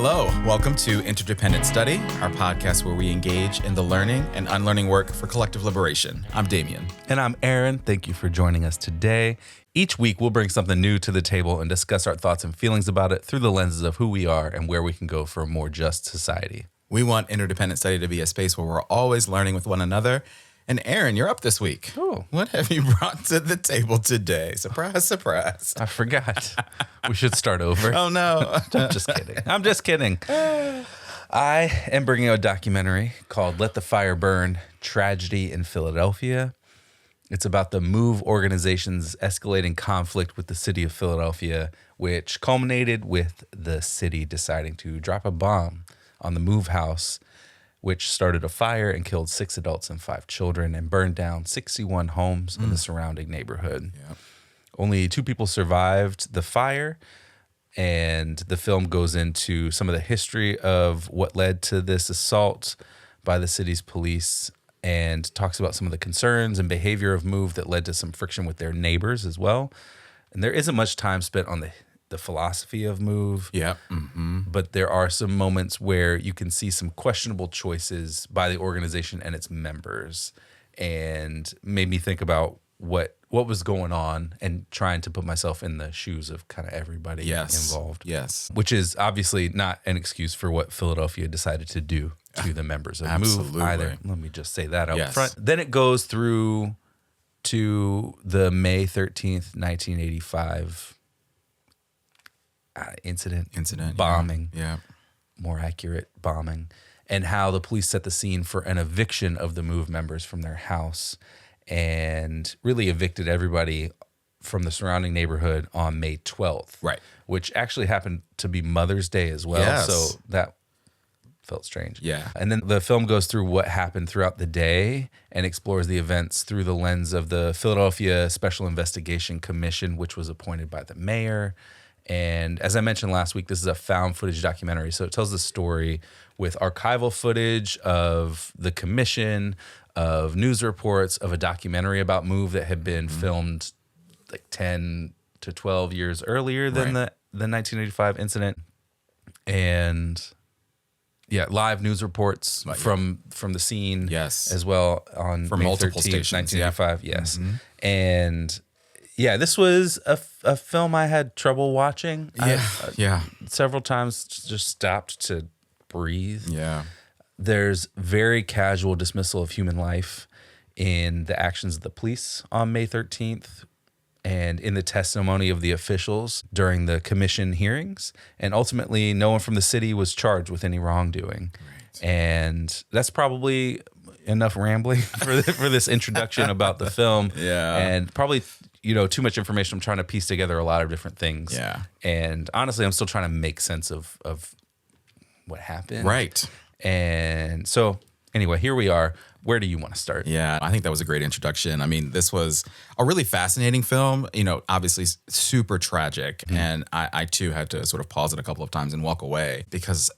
Hello, welcome to Interdependent Study, our podcast where we engage in the learning and unlearning work for collective liberation. I'm Damien. And I'm Aaron. Thank you for joining us today. Each week, we'll bring something new to the table and discuss our thoughts and feelings about it through the lenses of who we are and where we can go for a more just society. We want Interdependent Study to be a space where we're always learning with one another. And Aaron, you're up this week. Oh. What have you brought to the table today? Surprise, surprise. I forgot. We should start over. Oh, no. I'm just kidding. I am bringing a documentary called Let the Fire Burn, Tragedy in Philadelphia. It's about the MOVE organization's escalating conflict with the city of Philadelphia, which culminated with the city deciding to drop a bomb on the MOVE house, which started a fire and killed 6 adults and 5 children and burned down 61 homes in the surrounding neighborhood. Yep. Only 2 people survived the fire, and the film goes into some of the history of what led to this assault by the city's police and talks about some of the concerns and behavior of MOVE that led to some friction with their neighbors as well. And there isn't much time spent on the philosophy of MOVE. Yeah. But there are some moments where you can see some questionable choices by the organization and its members, and made me think about what was going on and trying to put myself in the shoes of kind of everybody involved. Yes. Which is obviously not an excuse for what Philadelphia decided to do to the members of MOVE either. Let me just say that up front. Then it goes through to the May 13th, 1985 incident, bombing, more accurate, bombing, and how the police set the scene for an eviction of the MOVE members from their house and really evicted everybody from the surrounding neighborhood on May 12th, right? Which actually happened to be Mother's Day as well. Yes. So that felt strange. Yeah. And then the film goes through what happened throughout the day and explores the events through the lens of the Philadelphia Special Investigation Commission, which was appointed by the mayor. And as I mentioned last week, this is a found footage documentary. So it tells the story with archival footage of the commission, of news reports, of a documentary about MOVE that had been filmed like 10 to 12 years earlier than the 1985 incident. And live news reports from the scene as well on from May multiple 13th, stations. 1985. Yes. And this was a film I had trouble watching. Several times just stopped to breathe. Yeah. There's very casual dismissal of human life in the actions of the police on May 13th and in the testimony of the officials during the commission hearings. And ultimately, no one from the city was charged with any wrongdoing. Right. And that's probably enough rambling for this introduction about the film. Yeah. And probably too much information. I'm trying to piece together a lot of different things. Yeah. And honestly, I'm still trying to make sense of what happened. Right. And so anyway, here we are. Where do you want to start? Yeah, I think that was a great introduction. I mean, this was a really fascinating film, obviously super tragic. And I too had to sort of pause it a couple of times and walk away because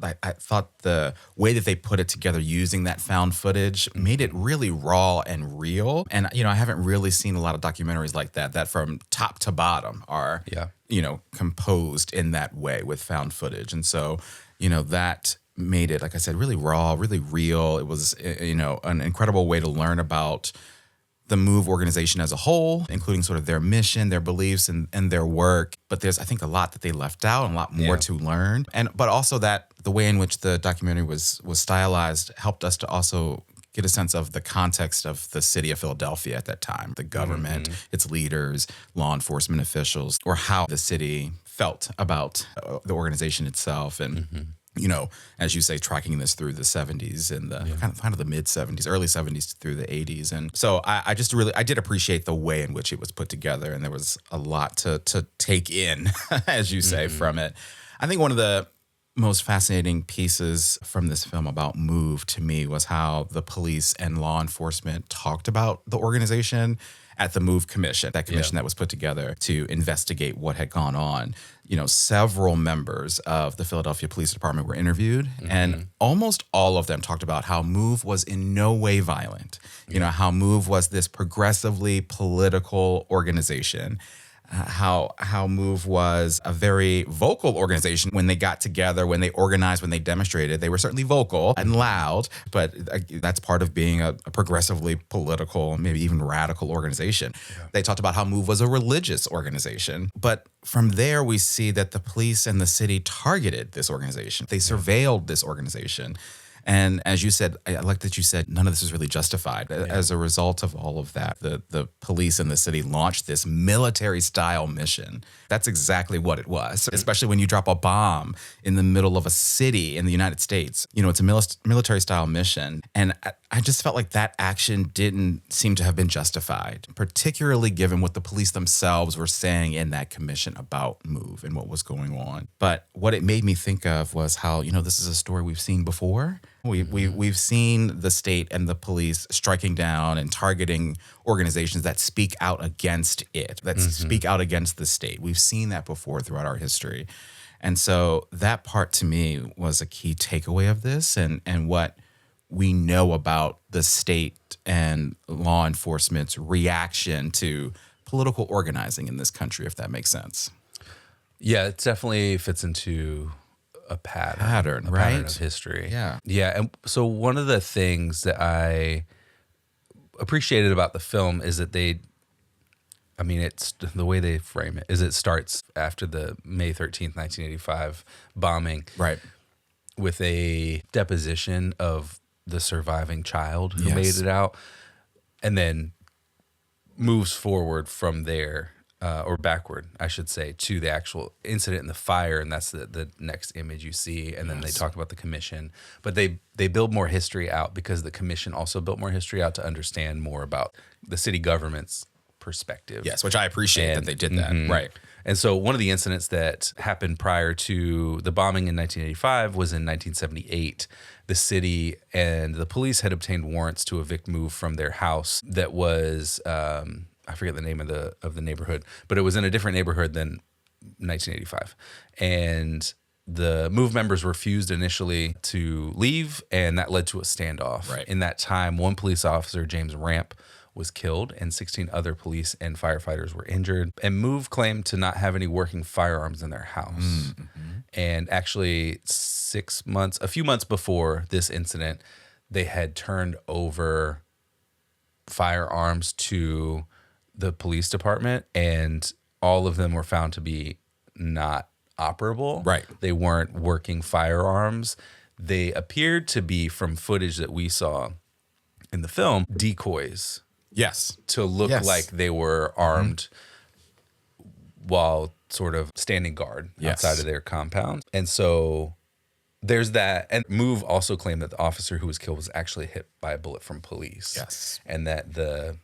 I thought the way that they put it together using that found footage made it really raw and real. And, I haven't really seen a lot of documentaries like that from top to bottom are, composed in that way with found footage. And so, that made it, like I said, really raw, really real. It was, an incredible way to learn about the MOVE organization as a whole, including sort of their mission, their beliefs, and their work. But there's, I think, a lot that they left out and a lot more to learn. But also that the way in which the documentary was stylized helped us to also get a sense of the context of the city of Philadelphia at that time, the government, its leaders, law enforcement officials, or how the city felt about the organization itself. And as you say, tracking this through the 70s and the kind of the mid 70s, early 70s through the 80s. And so I did appreciate the way in which it was put together. And there was a lot to take in, as you say, from it. I think one of the most fascinating pieces from this film about MOVE to me was how the police and law enforcement talked about the organization at the MOVE Commission, that commission that was put together to investigate what had gone on. Several members of the Philadelphia Police Department were interviewed, and almost all of them talked about how MOVE was in no way violent. How MOVE was this progressively political organization. how Move was a very vocal organization when they got together, when they organized, when they demonstrated. They were certainly vocal and loud, but that's part of being a progressively political, maybe even radical organization. Yeah. They talked about how Move was a religious organization, but from there we see that the police and the city targeted this organization. They surveilled this organization. And as you said, I like that you said none of this is really justified. Yeah. As a result of all of that, the police and the city launched this military-style mission. That's exactly what it was, especially when you drop a bomb in the middle of a city in the United States. You know, it's a military-style mission. And I just felt like that action didn't seem to have been justified, particularly given what the police themselves were saying in that commission about Move and what was going on. But what it made me think of was how, you know, this is a story we've seen before. We've seen the state and the police striking down and targeting organizations that speak out against it, that speak out against the state. We've seen that before throughout our history. And so that part to me was a key takeaway of this and what we know about the state and law enforcement's reaction to political organizing in this country, if that makes sense. Yeah, it definitely fits into a pattern of history. Yeah. Yeah. And so one of the things that I appreciated about the film is that it's the way they frame it is it starts after the May 13th, 1985 bombing. Right. With a deposition of the surviving child who made it out, and then moves forward from there. Or backward, I should say, to the actual incident in the fire, and that's the next image you see. And then they talk about the commission, but they build more history out because the commission also built more history out to understand more about the city government's perspective. Yes, which I appreciate that they did that. Right. And so one of the incidents that happened prior to the bombing in 1985 was in 1978. The city and the police had obtained warrants to evict Move from their house that was I forget the name of the neighborhood, but it was in a different neighborhood than 1985. And the Move members refused initially to leave, and that led to a standoff. Right. In that time, one police officer, James Ramp, was killed, and 16 other police and firefighters were injured. And Move claimed to not have any working firearms in their house. And actually, a few months before this incident, they had turned over firearms to the police department, and all of them were found to be not operable. Right. They weren't working firearms. They appeared to be, from footage that we saw in the film, decoys. Yes. To look like they were armed while sort of standing guard outside of their compound. And so there's that. And Move also claimed that the officer who was killed was actually hit by a bullet from police. Yes. And that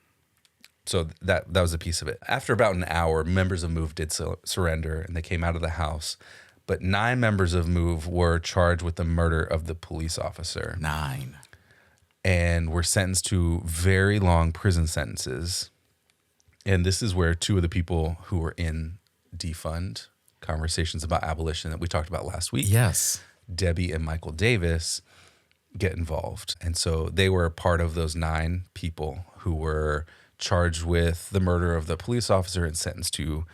So that was a piece of it. After about an hour, members of Move did surrender, and they came out of the house. But 9 members of Move were charged with the murder of the police officer. 9. And were sentenced to very long prison sentences. And this is where 2 of the people who were in defund conversations about abolition that we talked about last week, Debbie and Michael Davis, get involved. And so they were a part of those 9 people who were charged with the murder of the police officer and sentenced to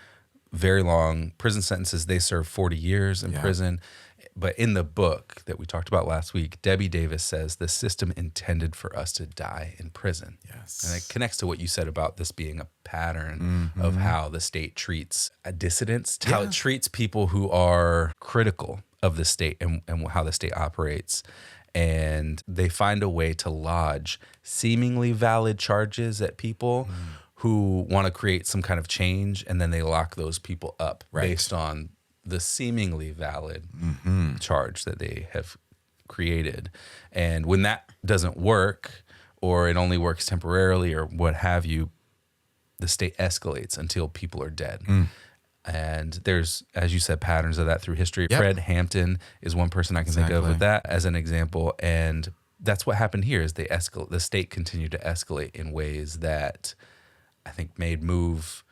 very long prison sentences. They served 40 years in prison. But in the book that we talked about last week, Debbie Davis says the system intended for us to die in prison. Yes. And it connects to what you said about this being a pattern of how the state treats dissidents, how it treats people who are critical of the state and how the state operates. And they find a way to lodge seemingly valid charges at people who want to create some kind of change, and then they lock those people up based on the seemingly valid charge that they have created. And when that doesn't work, or it only works temporarily or what have you, the state escalates until people are dead. And there's, as you said, patterns of that through history. Fred Hampton is one person I can think of with that as an example. And that's what happened here is the state continued to escalate in ways that I think made Move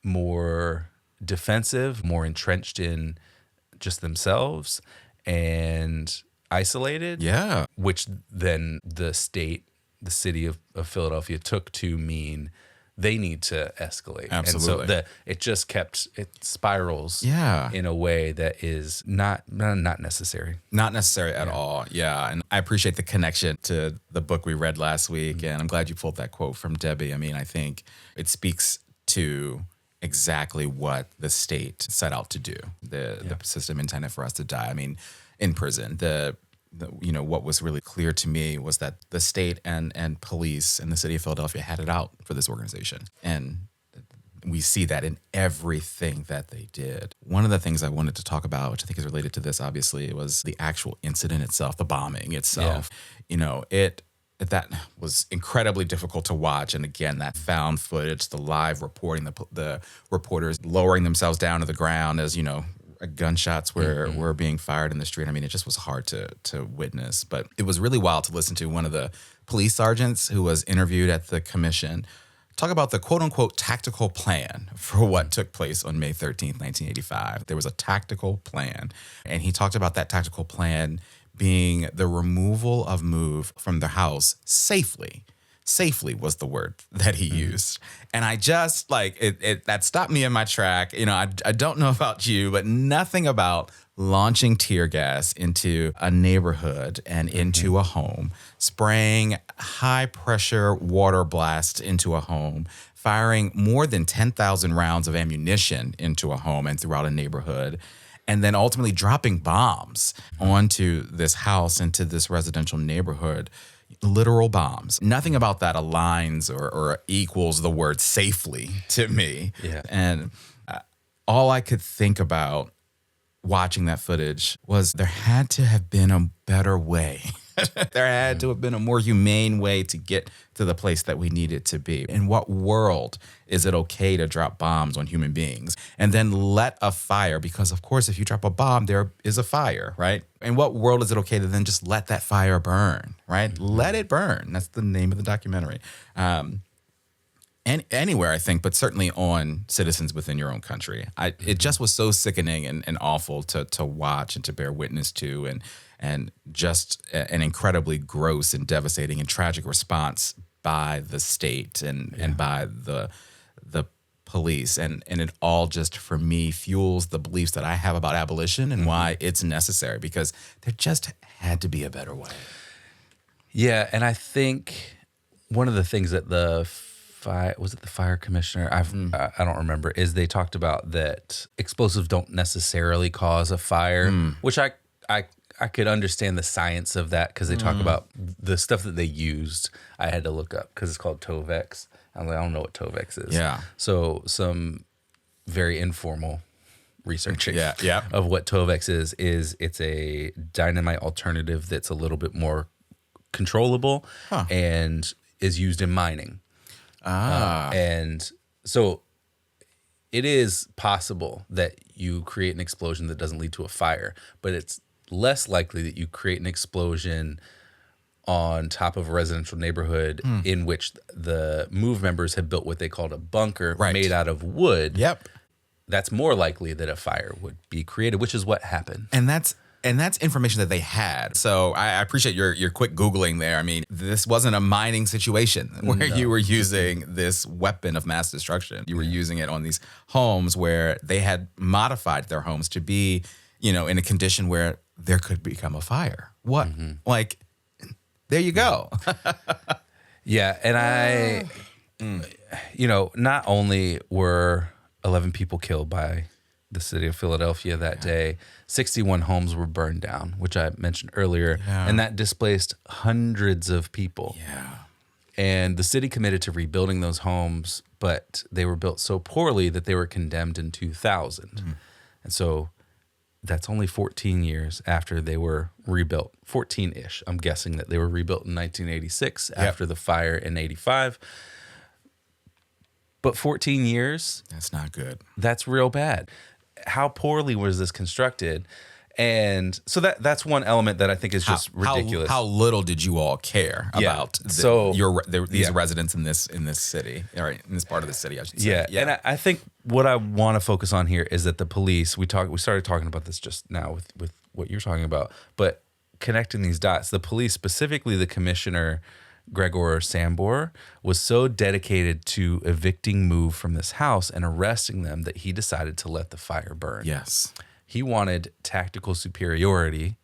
more defensive, more entrenched in just themselves and isolated. Yeah. Which then the city of Philadelphia took to mean they need to escalate. Absolutely. And so it spirals Yeah. in a way that is not necessary. Not necessary at all. Yeah. And I appreciate the connection to the book we read last week. And I'm glad you pulled that quote from Debbie. I mean, I think it speaks to exactly what the state set out to do. The system intended for us to die. I mean, in prison, what was really clear to me was that the state and police and the city of Philadelphia had it out for this organization. And we see that in everything that they did. One of the things I wanted to talk about, which I think is related to this, obviously, was the actual incident itself, the bombing itself. That was incredibly difficult to watch. And again, that found footage, the live reporting, the reporters lowering themselves down to the ground as, gunshots were being fired in the street. I mean, it just was hard to witness. But it was really wild to listen to one of the police sergeants who was interviewed at the commission talk about the quote-unquote tactical plan for what took place on May 13th, 1985. There was a tactical plan. And he talked about that tactical plan being the removal of Move from the house safely. Safely was the word that he used. And I just that stopped me in my track. I don't know about you, but nothing about launching tear gas into a neighborhood and into a home, spraying high pressure water blast into a home, firing more than 10,000 rounds of ammunition into a home and throughout a neighborhood, and then ultimately dropping bombs onto this house, into this residential neighborhood. Literal bombs. Nothing about that aligns or equals the word safely to me. Yeah. And all I could think about watching that footage was there had to have been a better way. There had to have been a more humane way to get to the place that we needed to be. In what world is it okay to drop bombs on human beings and then let a fire, because of course, if you drop a bomb, there is a fire, right? In what world is it okay to then just let that fire burn, right? Mm-hmm. Let it burn. That's the name of the documentary. And anywhere, I think, but certainly on citizens within your own country. It just was so sickening and awful to watch and to bear witness to, and just an incredibly gross and devastating and tragic response by the state and by the police. And it all just, for me, fuels the beliefs that I have about abolition and why it's necessary, because there just had to be a better way. Yeah, and I think one of the things that the fire commissioner, I don't remember, is they talked about that explosives don't necessarily cause a fire, which I could understand the science of that, because they talk about the stuff that they used. I had to look up because it's called Tovex. I'm like, I don't know what Tovex is. Yeah. So some very informal researching of what Tovex is it's a dynamite alternative that's a little bit more controllable and is used in mining. And so it is possible that you create an explosion that doesn't lead to a fire, but it's less likely that you create an explosion on top of a residential neighborhood in which the Move members have built what they called a bunker made out of wood. Yep. That's more likely that a fire would be created, which is what happened. And that's information that they had. So I appreciate your quick Googling there. I mean, this wasn't a mining situation where you were using this weapon of mass destruction. You were using it on these homes where they had modified their homes to be, in a condition where there could become a fire. What? Like, there you go. Yeah. And not only were 11 people killed by the city of Philadelphia that day, 61 homes were burned down, which I mentioned earlier, and that displaced hundreds of people. Yeah. And the city committed to rebuilding those homes, but they were built so poorly that they were condemned in 2000. And so that's only 14 years after they were rebuilt. 14-ish. I'm guessing that they were rebuilt in 1986 after the fire in 85. But 14 years? That's not good. That's real bad. How poorly was this constructed? And so that's one element that I think is just ridiculous. How little did you all care about these residents in this city, or in this part of the city, I should say. Yeah. And I think what I want to focus on here is that the police, we started talking about this just now with what you're talking about, but connecting these dots, the police, specifically the commissioner, Gregor Sambor, was so dedicated to evicting Move from this house and arresting them that he decided to let the fire burn. Yes. He wanted tactical superiority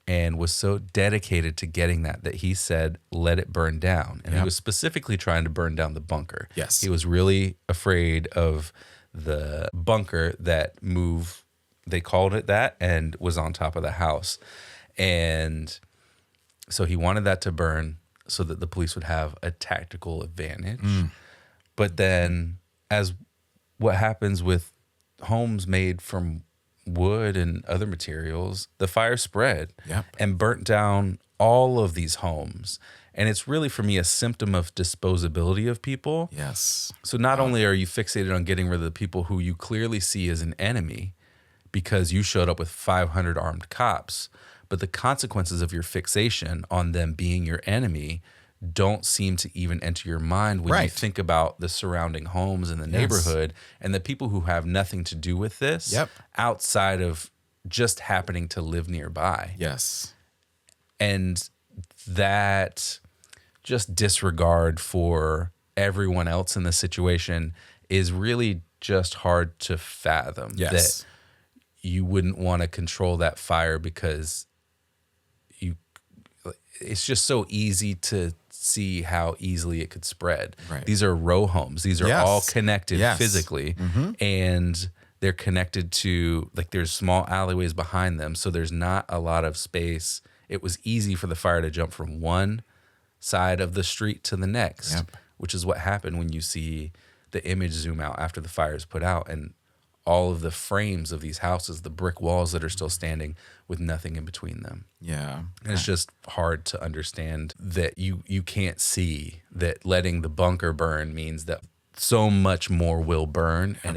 and was so dedicated to getting that he said, let it burn down. And he was specifically trying to burn down the bunker. Yes. He was really afraid of the bunker that Move, they called it that, and was on top of the house. And so he wanted that to burn so that the police would have a tactical advantage. But then, as what happens with homes made from wood and other materials, the fire spread and burnt down all of these homes. And it's really, for me, a symptom of disposability of people. Yes. So not only are you fixated on getting rid of the people who you clearly see as an enemy because you showed up with 500 armed cops, but the consequences of your fixation on them being your enemy don't seem to even enter your mind when you think about the surrounding homes in the neighborhood and the people who have nothing to do with this outside of just happening to live nearby. Yes. And that just disregard for everyone else in the situation is really just hard to fathom. That you wouldn't want to control that fire because it's just so easy to see how easily it could spread. These are row homes. These are all connected physically, and they're connected to, like, there's small alleyways behind them, so there's not a lot of space. It was easy for the fire to jump from one side of the street to the next, which is what happened when you see the image zoom out after the fire is put out, and all of the frames of these houses, the brick walls that are still standing with nothing in between them. And it's just hard to understand that you can't see that letting the bunker burn means that so much more will burn. And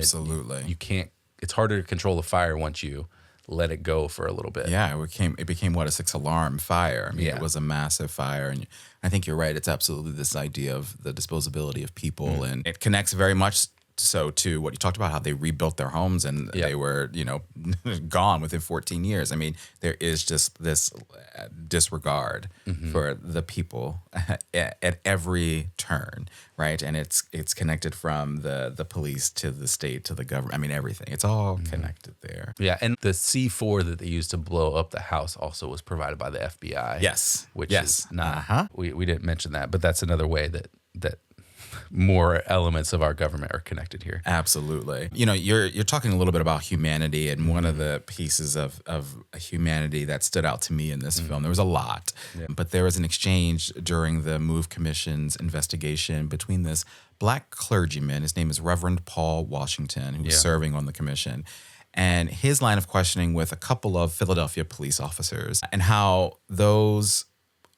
you can't, it's harder to control the fire once you let it go for a little bit. It became what, a 6-alarm fire. I mean, it was a massive fire. And I think you're right. It's absolutely this idea of the disposability of people. And it connects very much so to what you talked about, how they rebuilt their homes and they were, gone within 14 years. I mean, there is just this disregard for the people at every turn, right? And it's connected from the police to the state to the government. I mean, everything. It's all connected there. Yeah, and the C4 that they used to blow up the house also was provided by the FBI. Yes. Which is not, we didn't mention that, but that's another way that more elements of our government are connected here. Absolutely. You're talking a little bit about humanity, and one of the pieces of humanity that stood out to me in this film, there was a lot, but there was an exchange during the Move Commission's investigation between this Black clergyman, his name is Reverend Paul Washington, who was serving on the commission, and his line of questioning with a couple of Philadelphia police officers, and how those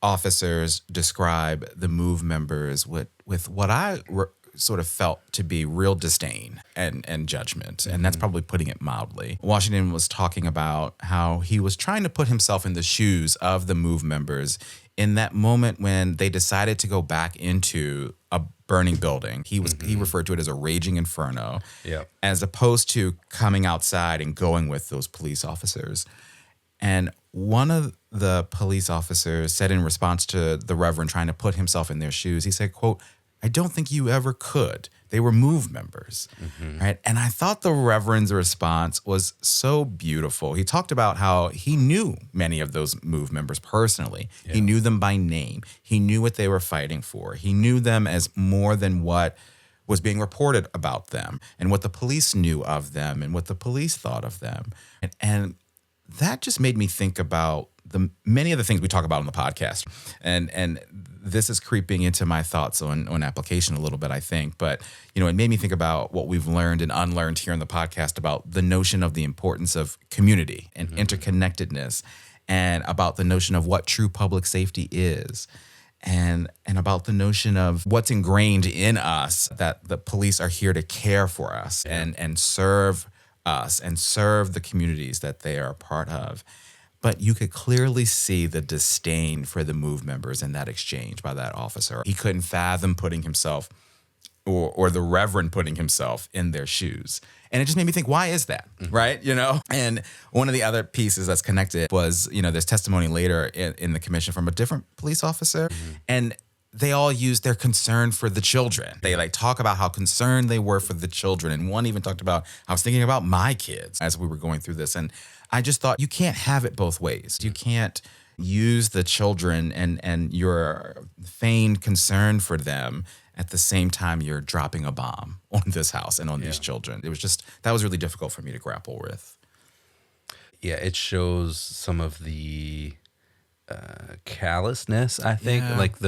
officers describe the Move members with what I sort of felt to be real disdain and judgment. And that's probably putting it mildly. Washington was talking about how he was trying to put himself in the shoes of the Move members in that moment when they decided to go back into a burning building. He referred to it as a raging inferno, as opposed to coming outside and going with those police officers. And one of the police officers said in response to the Reverend trying to put himself in their shoes, he said, quote, "I don't think you ever could. They were Move members." Right? And I thought the Reverend's response was so beautiful. He talked about how he knew many of those Move members personally. He knew them by name. He knew what they were fighting for. He knew them as more than what was being reported about them and what the police knew of them and what the police thought of them. And that just made me think about the many of the things we talk about on the podcast. And this is creeping into my thoughts on application a little bit, I think. But, it made me think about what we've learned and unlearned here in the podcast about the notion of the importance of community and interconnectedness, and about the notion of what true public safety is, and about the notion of what's ingrained in us, that the police are here to care for us and serve us and serve the communities that they are a part of. But you could clearly see the disdain for the Move members in that exchange by that officer. He couldn't fathom putting himself or the Reverend putting himself in their shoes. And it just made me think, why is that? Right? And one of the other pieces that's connected was, there's testimony later in the commission from a different police officer. And they all use their concern for the children. They like talk about how concerned they were for the children. And one even talked about, I was thinking about my kids as we were going through this. And I just thought you can't have it both ways. You can't use the children and your feigned concern for them at the same time you're dropping a bomb on this house and on these children. It was just, that was really difficult for me to grapple with. Yeah, it shows some of the callousness, I think. Yeah. Like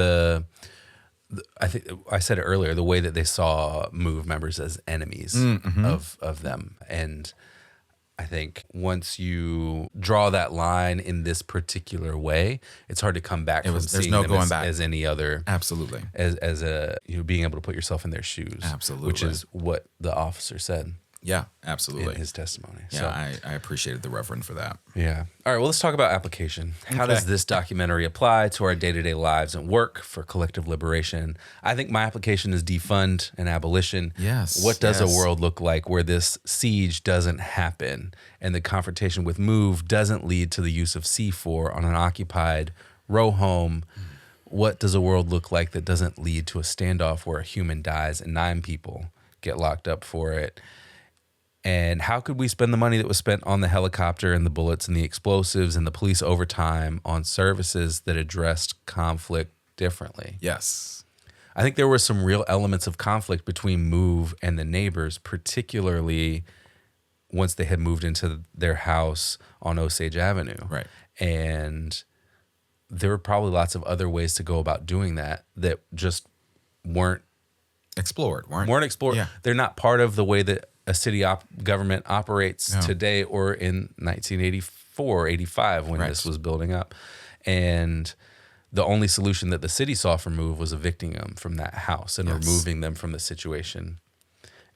I think I said it earlier, the way that they saw MOVE members as enemies of them. And I think once you draw that line in this particular way, it's hard to come back from there's seeing no them going as, back. as any other. Absolutely. As a, being able to put yourself in their shoes. Absolutely. Which is what the officer said. Yeah, absolutely. In his testimony. Yeah, So, I appreciated the reverend for that. yeah. All right, well, let's talk about application. How does this documentary apply to our day-to-day lives and work for collective liberation? I think my application is defund and abolition. Yes. What does yes. a world look like where this siege doesn't happen and the confrontation with MOVE doesn't lead to the use of C4 on an occupied row home? What does a world look like that doesn't lead to a standoff where a human dies and 9 people get locked up for it? And how could we spend the money that was spent on the helicopter and the bullets and the explosives and the police overtime on services that addressed conflict differently? Yes. I think there were some real elements of conflict between MOVE and the neighbors, particularly once they had moved into their house on Osage Avenue. Right. And there were probably lots of other ways to go about doing that just weren't Explored, weren't explored. Yeah. They're not part of the way that a city government operates No. today or in 1984, 85 when this was building up. And the only solution that the city saw for MOVE was evicting them from that house and removing them from the situation.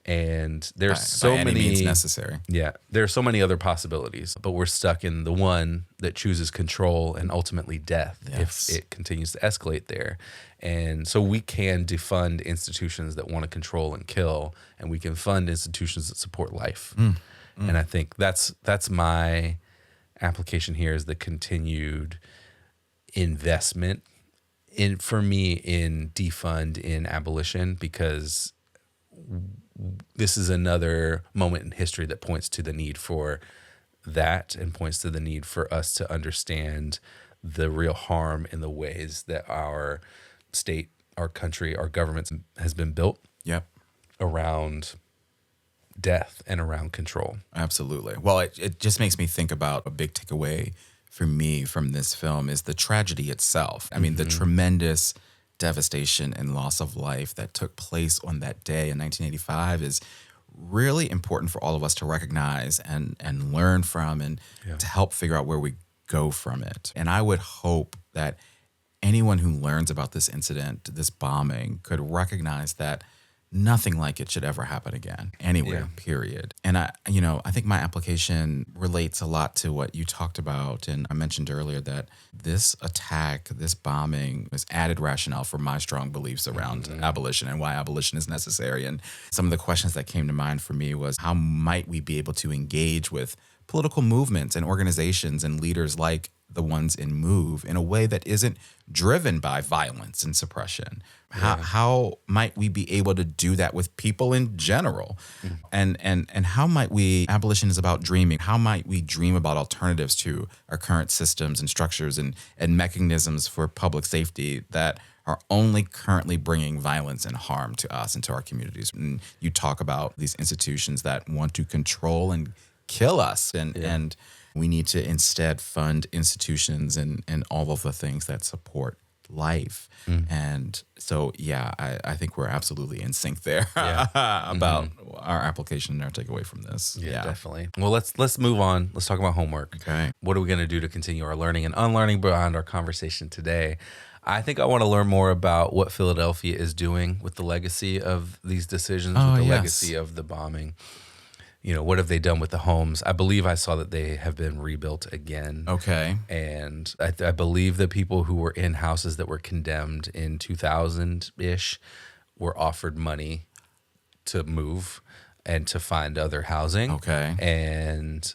And there's so by many any means necessary. Yeah, there are so many other possibilities, but we're stuck in the one that chooses control and ultimately death Yes. if it continues to escalate there. And so we can defund institutions that want to control and kill, and we can fund institutions that support life. And I think that's my application here, is the continued investment for me in defund, in abolition, because this is another moment in history that points to the need for that and points to the need for us to understand the real harm in the ways that our state, our country, our government has been built around death and around control. Absolutely. Well, it just makes me think about a big takeaway for me from this film is the tragedy itself. I mean, the tremendous devastation and loss of life that took place on that day in 1985 is really important for all of us to recognize and learn from and to help figure out where we go from it. And I would hope that anyone who learns about this incident, this bombing, could recognize that nothing like it should ever happen again anywhere, period. And I think my application relates a lot to what you talked about. And I mentioned earlier that this attack, this bombing, was added rationale for my strong beliefs around abolition and why abolition is necessary. And some of the questions that came to mind for me was, how might we be able to engage with political movements and organizations and leaders like the ones in MOVE in a way that isn't driven by violence and suppression? How might we be able to do that with people in general? And how might we, abolition is about dreaming. How might we dream about alternatives to our current systems and structures and mechanisms for public safety that are only currently bringing violence and harm to us and to our communities? And you talk about these institutions that want to control and kill us, and we need to instead fund institutions and all of the things that support life. And so, I think we're absolutely in sync there about our application and our takeaway from this. Yeah, definitely. Well, let's move on. Let's talk about homework. Okay. What are we going to do to continue our learning and unlearning beyond our conversation today? I think I want to learn more about what Philadelphia is doing with the legacy of these decisions, with the legacy of the bombing. What have they done with the homes? I believe I saw that they have been rebuilt again. Okay. And I believe the people who were in houses that were condemned in 2000-ish were offered money to move and to find other housing. Okay. And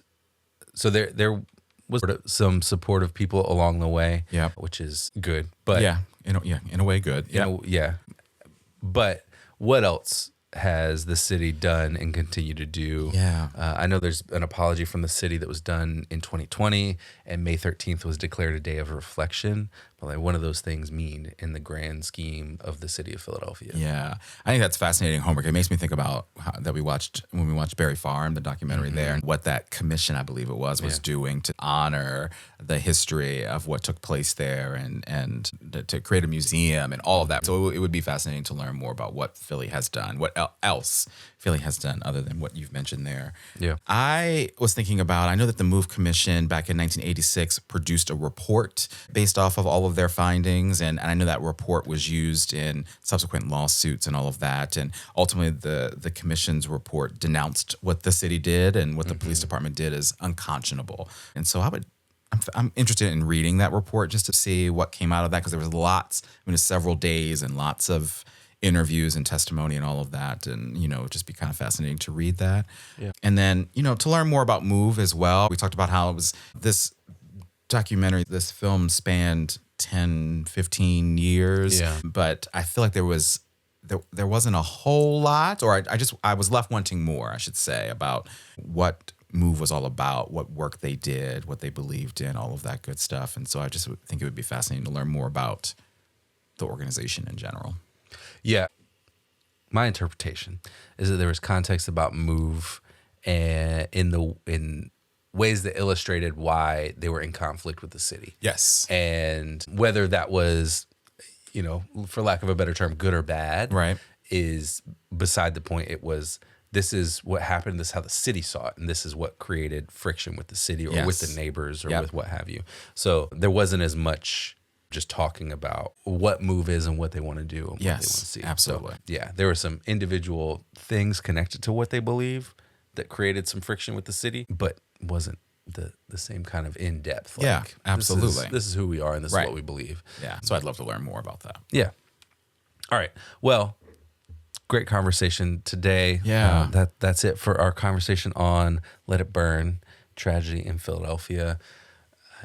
so there was some supportive people along the way, which is good. But in a way, good. Yeah. Yeah. But what else has the city done and continue to do? Yeah. I know there's an apology from the city that was done in 2020, and May 13th was declared a day of reflection. But like, what do those things mean in the grand scheme of the city of Philadelphia? Yeah, I think that's fascinating homework. It makes me think about that we watched when we watched Barry Farm, the documentary there, and what that commission, I believe it was doing to honor the history of what took place there and to create a museum and all of that. So it would be fascinating to learn more about what Philly has done, what else Philly has done other than what you've mentioned there. Yeah. I was thinking about, I know that the Move Commission back in 1986 produced a report based off of all of their findings. And I know that report was used in subsequent lawsuits and all of that. And ultimately the commission's report denounced what the city did and what the police department did as unconscionable. And so I'm interested in reading that report just to see what came out of that, because there was it was several days and lots of interviews and testimony and all of that. And, just be kind of fascinating to read that. Yeah. And then, to learn more about Move as well. We talked about how it was this documentary, this film spanned 10, 15 years. Yeah. But I feel like there wasn't a whole lot, or I was left wanting more, I should say, about what Move was all about, what work they did, what they believed in, all of that good stuff. And so I just would think it would be fascinating to learn more about the organization in general. Yeah. My interpretation is that there was context about Move and in ways that illustrated why they were in conflict with the city. Yes. And whether that was, for lack of a better term, good or bad, right, is beside the point. It was, this is what happened, this is how the city saw it, and this is what created friction with the city or with the neighbors or with what have you. So there wasn't as much just talking about what Move is and what they want to do and what they want to see. Absolutely. So, yeah, there were some individual things connected to what they believe that created some friction with the city, but wasn't the same kind of in-depth. Like, yeah, absolutely. This is who we are and this is what we believe. Yeah, so I'd love to learn more about that. Yeah. All right. Well, great conversation today. Yeah. That's it for our conversation on Let It Burn, Tragedy in Philadelphia.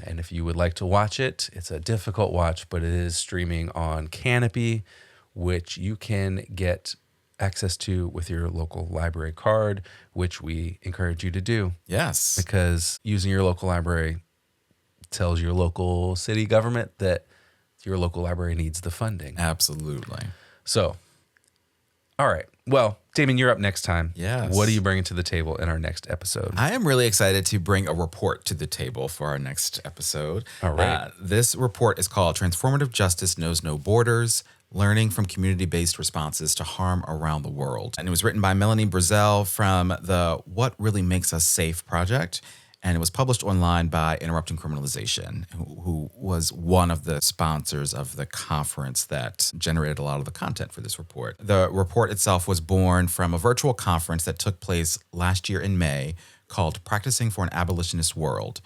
And if you would like to watch it, it's a difficult watch, but it is streaming on Canopy, which you can get access to with your local library card, which we encourage you to do. Yes. Because using your local library tells your local city government that your local library needs the funding. Absolutely. So, all right. Well, Damien, you're up next time. Yes. What are you bringing to the table in our next episode? I am really excited to bring a report to the table for our next episode. All right. This report is called Transformative Justice Knows No Borders, Learning from Community-Based Responses to Harm Around the World. And it was written by Melanie Brazel from the What Really Makes Us Safe project. And it was published online by Interrupting Criminalization, who was one of the sponsors of the conference that generated a lot of the content for this report. The report itself was born from a virtual conference that took place last year in May called Practicing for an Abolitionist World.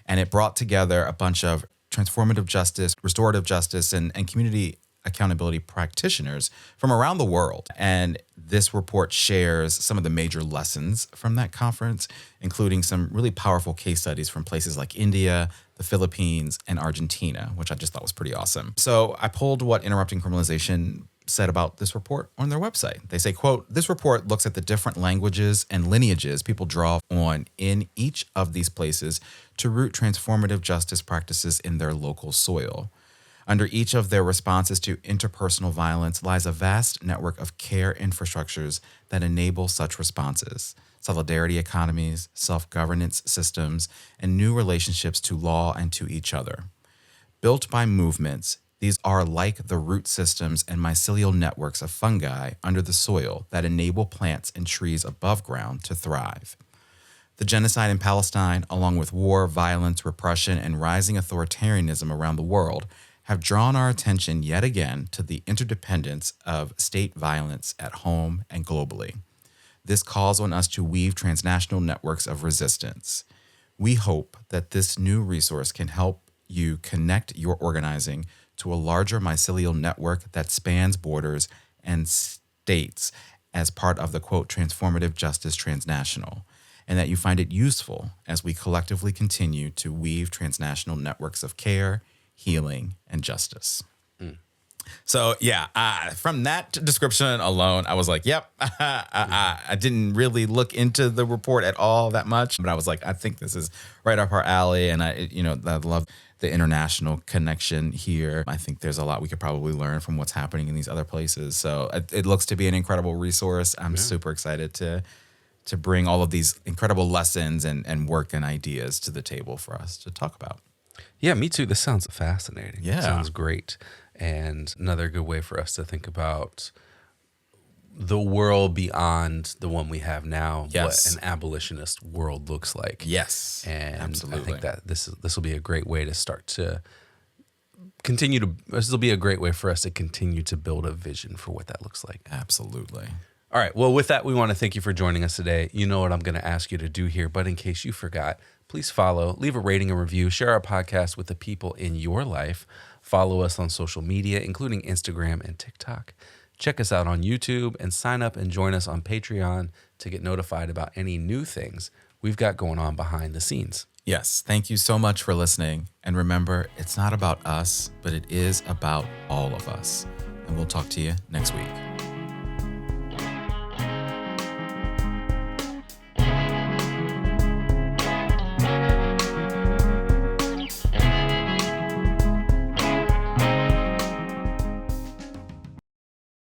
And it brought together a bunch of transformative justice, restorative justice, and community accountability practitioners from around the world. And this report shares some of the major lessons from that conference, including some really powerful case studies from places like India, the Philippines, and Argentina, which I just thought was pretty awesome. So I pulled what Interrupting Criminalization said about this report on their website. They say, quote, "This report looks at the different languages and lineages people draw on in each of these places to root transformative justice practices in their local soil. Under each of their responses to interpersonal violence lies a vast network of care infrastructures that enable such responses, solidarity economies, self-governance systems, and new relationships to law and to each other. Built by movements, these are like the root systems and mycelial networks of fungi under the soil that enable plants and trees above ground to thrive. The genocide in Palestine, along with war, violence, repression, and rising authoritarianism around the world, have drawn our attention yet again to the interdependence of state violence at home and globally. This calls on us to weave transnational networks of resistance. We hope that this new resource can help you connect your organizing to a larger mycelial network that spans borders and states as part of the, quote, Transformative Justice Transnational, and that you find it useful as we collectively continue to weave transnational networks of care, healing, and justice." So yeah, from that description alone, I was like, yep. I didn't really look into the report at all that much, but I was like, I think this is right up our alley. And I love the international connection here. I think there's a lot we could probably learn from what's happening in these other places. So it looks to be an incredible resource. I'm super excited to bring all of these incredible lessons and work and ideas to the table for us to talk about. Yeah, me too. This sounds fascinating. Yeah. Sounds great. And another good way for us to think about the world beyond the one we have now, Yes. what an abolitionist world looks like. Yes, And absolutely. I think that this will be a great way to start to continue to, this will be a great way for us to continue to build a vision for what that looks like. Absolutely. All right. Well, with that, we want to thank you for joining us today. You know what I'm going to ask you to do here, but in case you forgot, please follow, leave a rating and review, share our podcast with the people in your life. Follow us on social media, including Instagram and TikTok. Check us out on YouTube and sign up and join us on Patreon to get notified about any new things we've got going on behind the scenes. Yes, thank you so much for listening. And remember, it's not about us, but it is about all of us. And we'll talk to you next week.